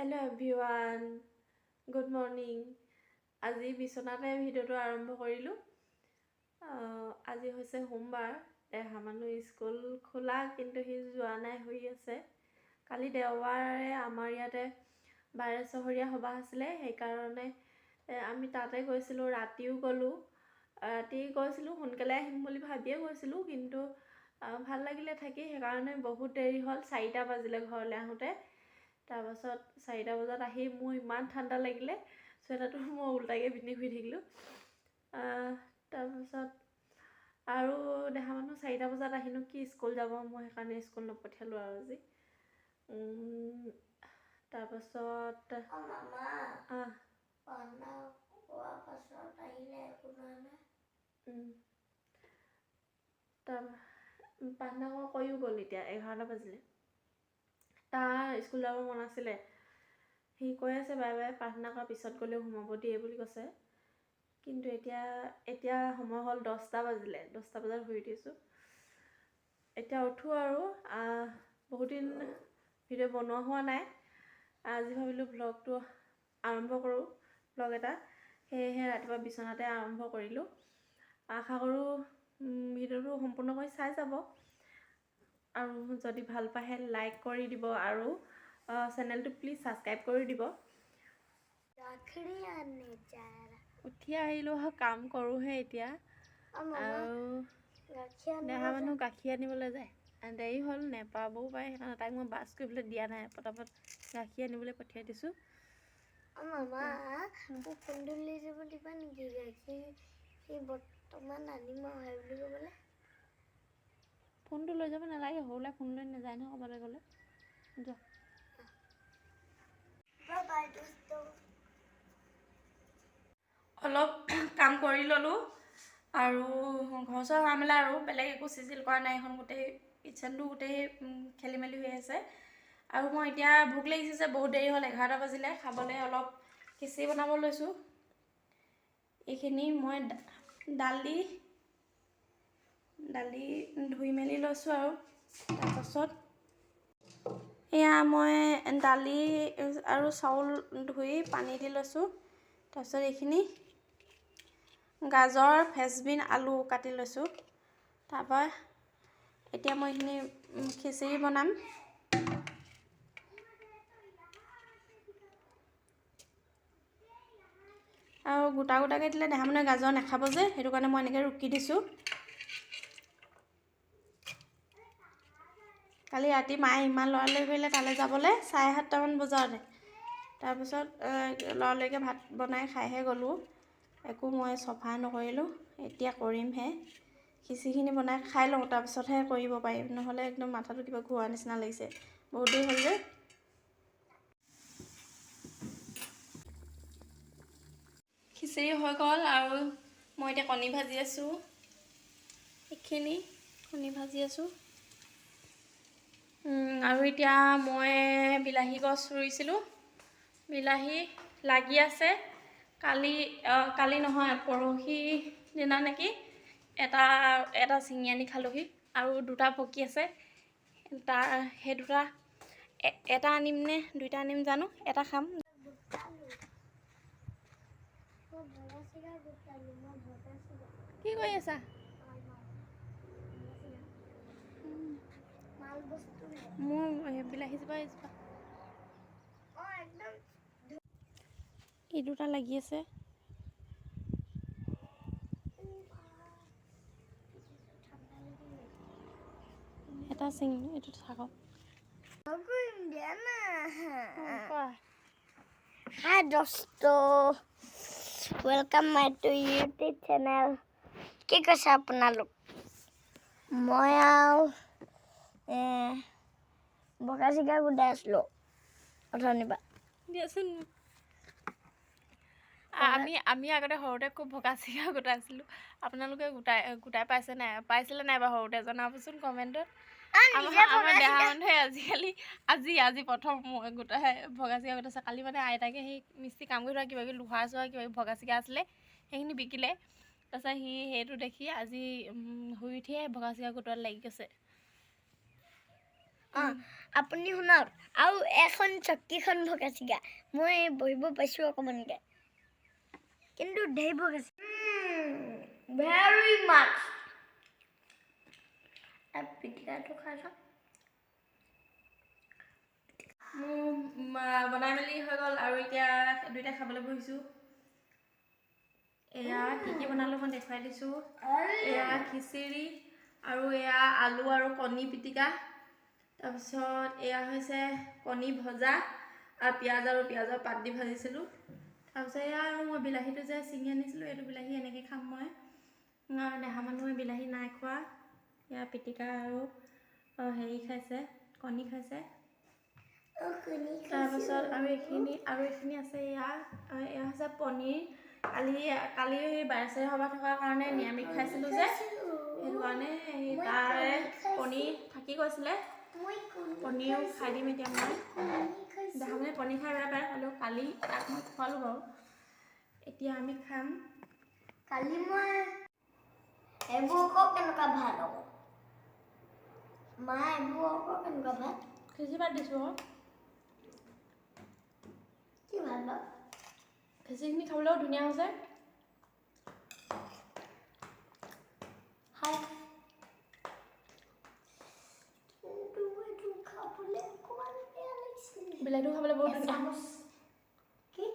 Hello everyone, good morning. আজি বিছনাতে ভিডিওটো আৰম্ভ কৰিলোঁ। আজি হৈছে সোমবাৰ, দেহা মানুহ স্কুল খোলা কিন্তু সি যোৱা নাই, হৈ আছে। কালি দেওবাৰে আমাৰ ইয়াতে বাৰে চহৰীয়া সভা আছিলে, সেইকাৰণে আমি তাতে গৈছিলোঁ। ৰাতিও গ'লোঁ, ৰাতি গৈছিলোঁ, সোনকালে আহিম বুলি ভাবিয়ে গৈছিলোঁ, কিন্তু ভাল লাগিলে থাকি, সেইকাৰণে বহুত দেৰি হ'ল। 4টা বাজিলে ঘৰলৈ আহোঁতে। তাৰপাছত 4টা বজাত আহি মোৰ ইমান ঠাণ্ডা লাগিলে, চুৱেটাৰটো মই উল্টাকৈ পিন্ধি শুই থাকিলোঁ। তাৰপাছত আৰু দেহা মানুহ 4টা বজাত আহিনো কি স্কুল যাব, মই সেইকাৰণে স্কুল নপঠিয়ালোঁ আৰু আজি। তাৰপাছত প্ৰাৰ্থনা কৰিও গ'ল। এতিয়া 11টা বাজিলে। তাৰ স্কুল যাব মন আছিলে, সি কৈ আছে বাৰে বাৰে প্ৰাৰ্থনা কৰাৰ পিছত গ'লেও সোমাব দিয়ে বুলি কৈছে। কিন্তু এতিয়া সময় হ'ল 10টা বাজিলে, 10টা বজাত শুই উঠিছোঁ। এতিয়া উঠোঁ আৰু বহুত দিন ভিডিঅ' বনোৱা হোৱা নাই। আজি ভাবিলোঁ ভ্লগটো আৰম্ভ কৰোঁ, ভ্লগ এটা। সেয়েহে ৰাতিপুৱা বিচনাতে আৰম্ভ কৰিলোঁ। আশা কৰোঁ ভিডিঅ'টো সম্পূৰ্ণকৈ চাই যাব, আৰু যদি ভাল পায় লাইক কৰি দিব, আৰু চেনেলটো প্লিজ ছাবস্ক্ৰাইব কৰি দিব। উঠি আহিলোঁ, কাম কৰোঁহে এতিয়া। আৰু দেহা মানুহ গাখীৰ আনিবলৈ যায়, দেৰি হ'ল, নেপাবও পাৰে, সেইকাৰণে তাইক মই বাছ কৰিবলৈ দিয়া নাই। পটাপট গাখীৰ আনিবলৈ পঠিয়াই দিছোঁ। ফোনটো লৈ যাব নালাগে, সৰুলে ফোন লৈ নাযায় নহয় ক'বলৈ গ'লে। যোৱা। অলপ কাম কৰি ল'লোঁ, আৰু ঘৰ চৰ সাৰা মেলা, আৰু বেলেগ একো চিজিল কৰা নাই। এখন গোটেই কিটচেনটো গোটেই খেলি মেলি হৈ আছে। আৰু মই এতিয়া ভোক লাগিছে যে, বহুত দেৰি হ'ল, 11টা বাজিলে। খাবলৈ অলপ খিচিৰি বনাব লৈছোঁ। এইখিনি মই দালি ধুই মেলি লৈছোঁ। আৰু তাৰপাছত এয়া মই দালি আৰু চাউল ধুই পানী দি লৈছোঁ। তাৰপিছত এইখিনি গাজৰ, ফ্ৰেঞ্চবিন, আলু কাটি লৈছোঁ। তাৰপৰা এতিয়া মই এইখিনি খিচিৰি বনাম। আৰু গোটা গোটাকৈ দিলে দেহা মানুহে গাজৰ নাখাব যে, সেইটো কাৰণে মই এনেকৈ ৰুকি দিছোঁ। কালি ৰাতি মায়ে ইমান লৰালৰি কৰিলে তালৈ যাবলৈ, 7:30মান বজাতে। তাৰপিছত লৰালৰিকৈ ভাত বনাই খাইহে গ'লোঁ। একো মই চফা নকৰিলোঁ, এতিয়া কৰিমহে। খিচিৰিখিনি বনাই খাই লওঁ, তাৰপিছতহে কৰিব পাৰিম, নহ'লে একদম মাথাটো কিবা ঘূৰোৱা নিচিনা লাগিছে, বহুত দেৰি হ'ল যে। খিচিৰি হৈ গ'ল, আৰু মই এতিয়া কণী ভাজি আছোঁ। এইখিনি কণী ভাজি আছোঁ। আৰু এতিয়া মই বিলাহী গছ ৰুইছিলোঁ, বিলাহী লাগি আছে। কালি নহয়, পৰহি দিনা নেকি এটা ছিঙি আনি খালোঁহি, আৰু 2টা পকি আছে। সেই 2টা এটা আনিম নে 2টা আনিম জানো, এটা খাম। কি কৰি আছা? মোৰ বিলাহী জোপা এই 2টা লাগি আছে। এটা চিঙি এইটো থাকক। Hi dosto, welcome my to YouTube channel. কি কৈছে আপোনালোক? মই আৰু বগা চিগা গোটাই আছিলোঁ অথনিবা। দিয়াচোন। আমি আগতে সৰুতে খুব বগা চিগা গোটাইছিলোঁ। আপোনালোকে গোটাই পাইছিলে নাই বাৰু সৰুতে? জনাবচোন কমেণ্টত। আমাৰ দেহা মানুহে আজি প্ৰথম বগা চিগা গোটাইছে। কালি মানে আইতাকে সেই মিস্ত্ৰী কাম কৰি থকা কিবাকিবি লোহাৰ চোহাৰ কিবাকিবি বগা চিগা আছিলে, সেইখিনি বিকিলে। তাৰপিছত সি সেইটো দেখি আজি শুই উঠিয়ে বগা চিগা গোটোৱাত লাগি গৈছে। আপুনি শুনক আৰু এখন চকীখন ভগাইছিগা মই বহিব পাইছোঁ অকণমানকৈ কিন্তু ঢেৰ ভগাইছে ভেৰি মাছ পিটিকাটো খাই চাওক বনাই মেলি হৈ গ'ল আৰু এতিয়া দুইটা খাবলৈ বহিছোঁ এয়া কি বনালোঁ মই দেখুৱাই দিছোঁ এয়া খিচিৰি আৰু এয়া আলু আৰু কণী পিটিকা তাৰপিছত এয়া হৈছে কণী ভজা আৰু পিঁয়াজৰ পাত দি ভাজিছিলোঁ তাৰপিছত এয়া আৰু মই বিলাহীটো যে ছিঙি আনিছিলোঁ এইটো বিলাহী এনেকৈ খাম মই দেহা মানুহে বিলাহী নাই খোৱা এয়া পিটিকা আৰু হেৰি খাইছে কণী খাইছে তাৰপিছত আৰু এইখিনি আছে এয়া হৈছে পনীৰ কালি বাৰে সভা থকাৰ কাৰণে নিৰামিষ খাইছিলোঁ যে সেইটো কাৰণে তাৰে পনীৰ থাকি গৈছিলে পনীৰো খাই দিম এতিয়া মই দেখা মানে পনীৰ খাই বেয়া পায় হ'লেও কালি তাক মই খোৱালোঁ বাৰু এতিয়া আমি খাম কালি মই এইবোৰ আকৌ কেনেকুৱা ভাত হ'ব মা এইবোৰ আকৌ কেনেকুৱা ভাত খিচিৰি ভাত দিছোঁ আকৌ কি ভাল বাৰু খিচিৰিখিনি খাবলৈও ধুনীয়া হৈছে হাই কিন্তু এইটো খাবলৈ অকণমান বেয়া লাগিছে বিলাহীটো খাবলৈ বহুত ধুনীয়া কি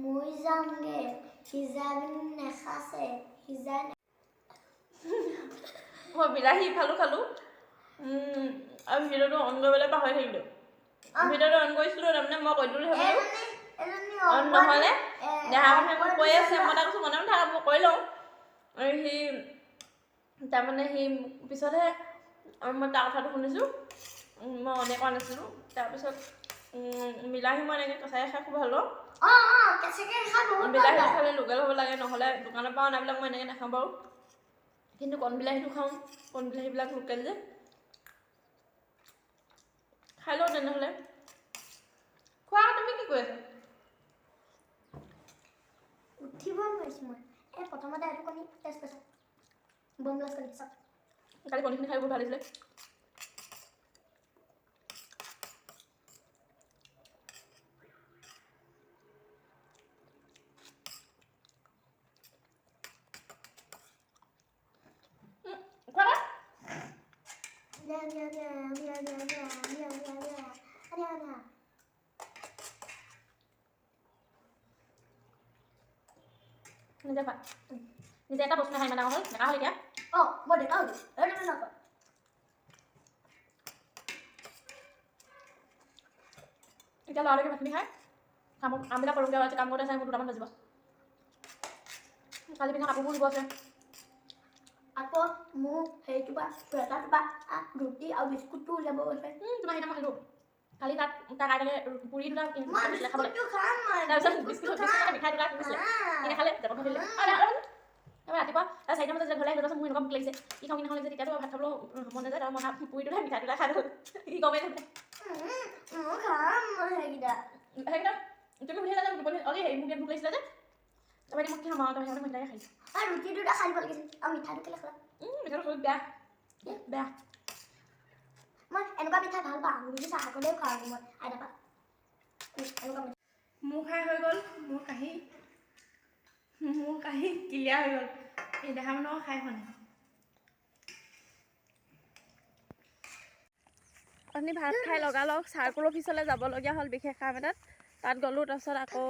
মই যামগে সিজাই নেখাছে সিজাই মই বিলাহী খালোঁ আৰু ভিডিঅ'টো অন কৰিবলৈ পাহৰি থাকিলোঁ ভিডিঅ'টো অন কৰিছিলোঁ তাৰমানে মই কৈ দিলোঁ ভাবিলোঁ অন নহ'লে দেহা মানুহে মোক কৈ আছে মই তাক কৈছোঁ মনে মনে থাক মই কৈ লওঁ আৰু সি তাৰমানে সি পিছতহে মই তাৰ কথাটো শুনিছোঁ মই অনে কৰা নাছিলোঁ তাৰপিছত বিলাহী মই এনেকৈ কেঁচাই খাই খুব ভাল পাওঁ বিলাহীটো খালে লোকেল হ'ব লাগে নহ'লে দোকানৰ পৰা অনাবিলাক মই এনেকৈ নাখাওঁ বাৰু কিন্তু কণ বিলাহীটো খাওঁ কণ বিলাহীবিলাক লোকেল যে খাই লওঁ তেনেহ'লে খোৱা তুমি কি কৰি আছা উঠিব নোৱাৰিছোঁ মই এই প্ৰথমতে এইটো কণী টেষ্ট কৰিছোঁ বনলাছ কণী চাওক কালি কণীখিনি খাই বহুত ভাল লাগিছিলে নিজে খোৱা নিজে এটা বস্তু নাখায় ইমান ডাঙৰ হ'ল ডেকা হ'ল এতিয়া মই ডেকা হ'লোঁ নকওঁ এতিয়া ল'ৰালৈকে ভাতখিনি খাই কামবিলাক কৰোঁগৈ আছে কাম কৰোঁতে চাই মোৰ দুটামান বাজিব কালি পিন্ধা কাপোৰবোৰ দিব আছে আকৌ মোৰ হেৰিটো পৰা চুৱেটাৰটো পৰা ৰুটি আৰু বিস্কুটটো উলিয়াব গৈছে তোমাৰ সেইদিনা মই খালোঁ কালি তাত আইতাকে পুৰি দুটা দিছিলে খাবলৈ তাৰপিছত বিস্কুট মিঠাই দুটা দিছিলে কিনে খালে যাব ধৰিলে ৰাতিপুৱা 4টা বজাত ঘৰলৈ আহিলোঁ মোৰ এনেকুৱা ভোক লাগিছে কি খাওঁ কিনে যে তেতিয়াতো ভাত খাবলৈ মন নাযায় তাৰ মই পুৰি দুটা মিঠাই দুটা খাই দিলোঁ কি গমেই নাপায় সেইকেইটা তুমি সুধিলা যে টোপনি অলি হেৰি মোক ভোক লাগিছিলে যে তাৰপৰা এতিয়া মই কি খাম আৰু তাৰপিছত মই মিঠাই খাইছোঁ ৰুটি দুটা খাই দিব লাগিছিল আৰু মিঠাইটো কেলৈ খালা মিঠাইটো খাব বেয়া মই এনেকুৱা মিঠাই ভাল পাওঁ ৰুটি চাহ কৰিলেও খাওঁ মই আইতা এনেকুৱা মোৰ খাই হৈ গ'ল মোৰ কাঁহী ক্লিয়াৰ হৈ গ'ল এই দেহা মানুহৰ খাই হোৱা নাই আপুনি ভাত খাই লগালগ চাৰ্কুল অফিচলৈ যাবলগীয়া হ'ল বিশেষ কাম এটাত তাত গ'লোঁ তাৰপিছত আকৌ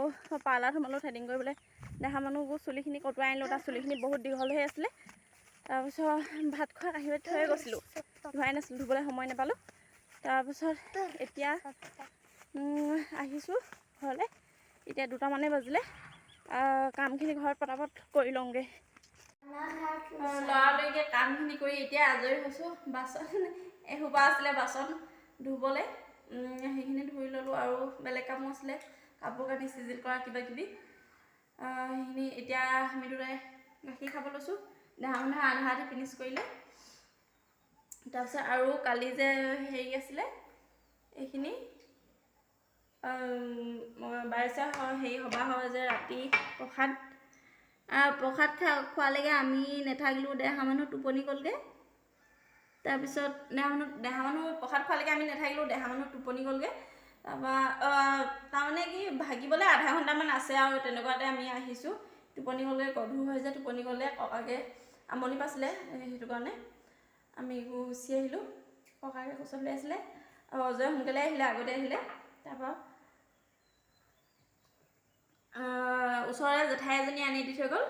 পাৰ্লাৰত সোমালোঁ থ্ৰেডিং কৰিবলৈ দেহা মানুহবোৰ চুলিখিনি কটোৱাই আনিলোঁ তাৰ চুলিখিনি বহুত দীঘল হৈ আছিলে তাৰপিছত ভাত খোৱা কাঁহী বাতি থৈয়ে গৈছিলোঁ ধোৱাই নাছিলোঁ ধুবলৈ সময় নাপালোঁ তাৰপিছত এতিয়া আহিছোঁ ঘৰলৈ এতিয়া 2টামানেই বাজিলে কামখিনি ঘৰত পটাপট কৰি লওঁগৈ লৰালৰিকৈ কামখিনি কৰি এতিয়া আজৰি হৈছোঁ বাচন এসোপা আছিলে বাচন ধুবলৈ সেইখিনি ধুই ল'লোঁ আৰু বেলেগ কামো আছিলে কাপোৰ কানি চিজিল কৰা কিবাকিবি সেইখিনি এতিয়া আমি দুটাই গাখীৰ খাব লৈছোঁ দেহা মানুহে আধা ফিনিছ কৰিলে তাৰপিছত আৰু কালি যে হেৰি আছিলে এইখিনি বাৰেচা হেৰি সভা হয় যে ৰাতি প্ৰসাদ প্ৰসাদ খোৱালৈকে আমি নাথাকিলোঁ, দেহা মানুহ টোপনি গ'লগৈ। তাৰপিছত দেহা মানুহ প্ৰসাদ খোৱালৈকে আমি নাথাকিলোঁ, দেহা মানুহ টোপনি গ'লগৈ। তাৰপৰা তাৰমানে কি ভাগিবলৈ আধা ঘণ্টামান আছে আৰু তেনেকুৱাতে আমি আহিছোঁ। টোপনি গ'লগৈ, গধুৰ হৈ যে টোপনি গ'লে ককাকে আমনি পাইছিলে, সেইটো কাৰণে আমি গুচি আহিলোঁ। ককাকে কোচত লৈ আছিলে আৰু অজয় সোনকালে আহিলে, আগতে আহিলে। তাৰপৰা ওচৰৰে জেঠাই এজনী আনি দি থৈ গ'ল,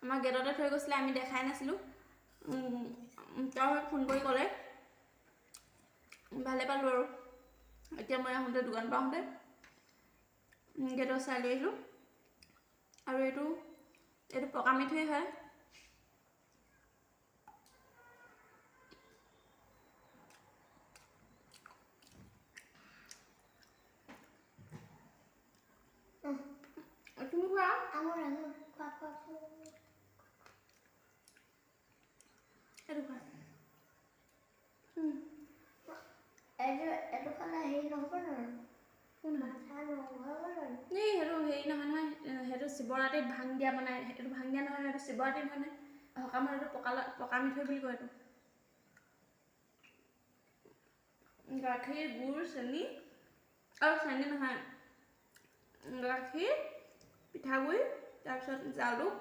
আমাৰ গেটতে থৈ গৈছিলে, আমি দেখাই নাছিলোঁ। তেওঁ ফোন কৰি ক'লে, ভালে পালোঁ আৰু। এতিয়া মই আহোঁতে দোকানৰ পৰা আহোঁতে গেটৰ চাই লৈ আহিলোঁ। আৰু এইটো পকা মিঠৈ হয়। তুমি খোৱা? এইটো খোৱা। এইটো খালে হেৰি নহ'ব নহয়, সেইটো হেৰি নহয় নহয়, সেইটো শিৱৰাত্ৰিত ভাং দিয়া বনাই। এইটো ভাং দিয়া নহয়, সেইটো শিৱৰাত্ৰিত মানে সকামত এইটো পকা মিঠৈ বুলি কয়। এইটো গাখীৰ, গুড়, চেনি আৰু চেনি নহয়, গাখীৰ, পিঠাগুড়ি, তাৰপিছত জালুক,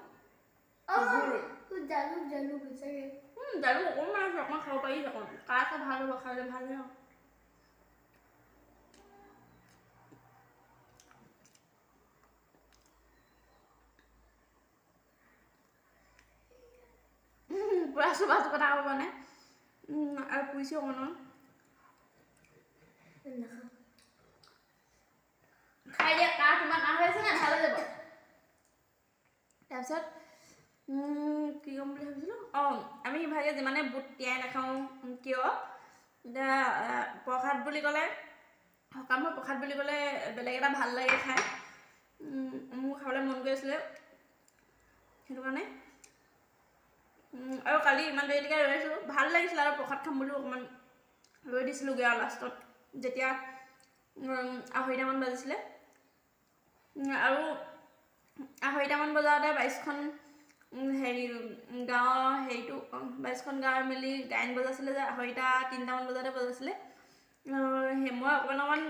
জালুক সঁচাকৈ জালুক অকণমান আছে, অকণমান খাব পাৰি। অকণ কাহ ভাল হ'ব, খালে ভাল হয়। পুৰা চোবা কথা ক'ব নাই, আৰু পুৰিছোঁ অকণমান। খাই দিয়া, তোমাৰ কাহ হৈ আছে নাই? ভাল হৈ যাব। তাৰপিছত কি ক'ম বুলি ভাবিছিলোঁ, আমি ইভাগে যিমানে বুট তিয়াই নাখাওঁ কিয়, এতিয়া প্ৰসাদ বুলি ক'লে, সকামৰ প্ৰসাদ বুলি ক'লে বেলেগ এটা ভাল লাগে খাই। মোৰ খাবলৈ মন গৈ আছিলে, সেইটো কাৰণে। আৰু কালি ইমান দেৰিলৈকে ৰৈছিলোঁ, ভাল লাগিছিলে আৰু প্ৰসাদ খাম বুলিও অকণমান ৰৈ দিছিলোঁগৈ। আৰু লাষ্টত যেতিয়া 2:30মান বাজিছিলে, আৰু 2:30মান বজাতে 22খন গাঁৱৰ 22খন গাঁৱৰ মিলি গায়ন বজাইছিলে যে 2:30-3টামান বজাতে বজাইছিলে। মই অকণমান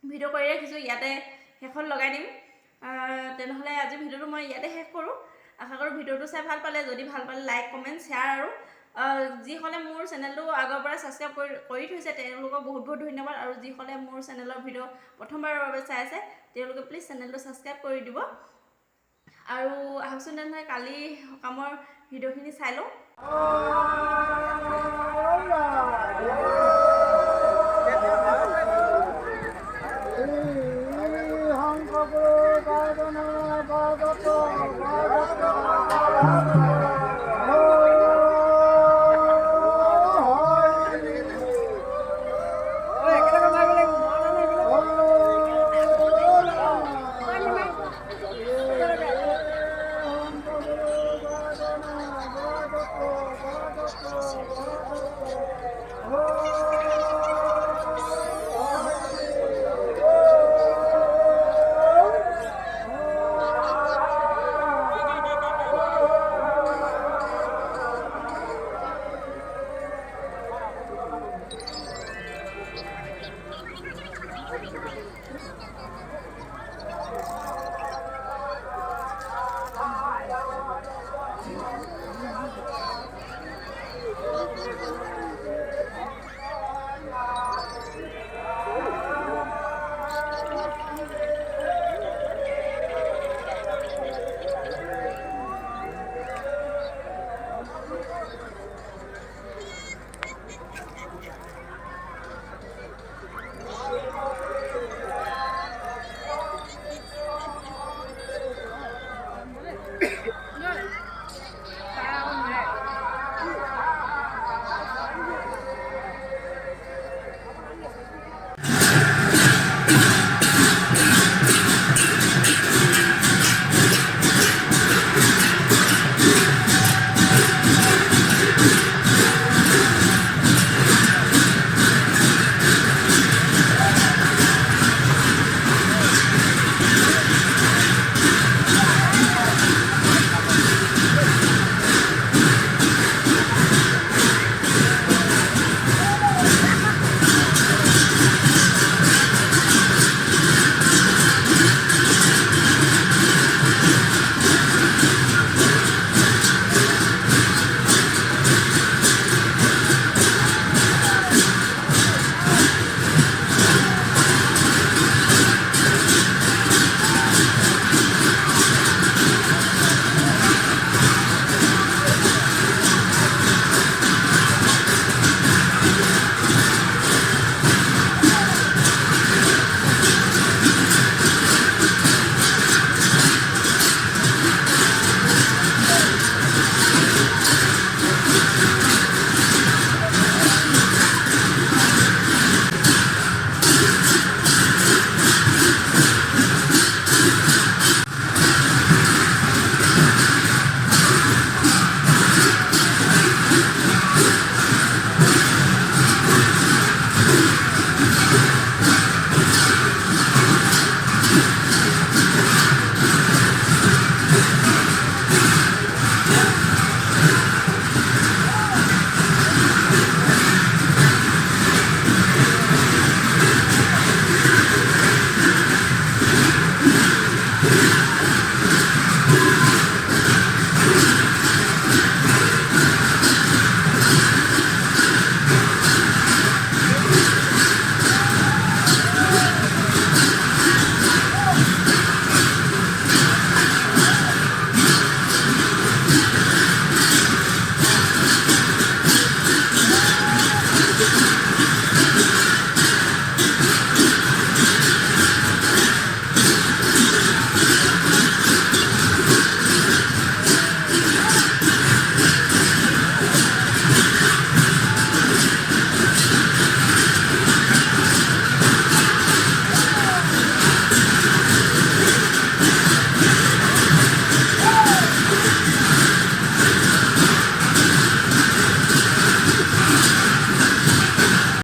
ভিডিঅ' কৰি ৰাখিছোঁ, ইয়াতে শেষত লগাই দিম। তেনেহ'লে আজি ভিডিঅ'টো মই ইয়াতে শেষ কৰোঁ। আশা কৰোঁ ভিডিঅ'টো চাই ভাল পালে। যদি ভাল পালে লাইক, কমেণ্ট, শ্বেয়াৰ, আৰু যিসকলে মোৰ চেনেলটো আগৰ পৰা ছাবস্ক্ৰাইব কৰি থৈছে তেওঁলোকক বহুত বহুত ধন্যবাদ। আৰু যিসকলে মোৰ চেনেলৰ ভিডিঅ' প্ৰথমবাৰৰ বাবে চাই আছে তেওঁলোকে প্লিজ চেনেলটো ছাবস্ক্ৰাইব কৰি দিব। আৰু আহকচোন তেনেহ'লে কালি সকামৰ ভিডিঅ'খিনি চাই লওঁ।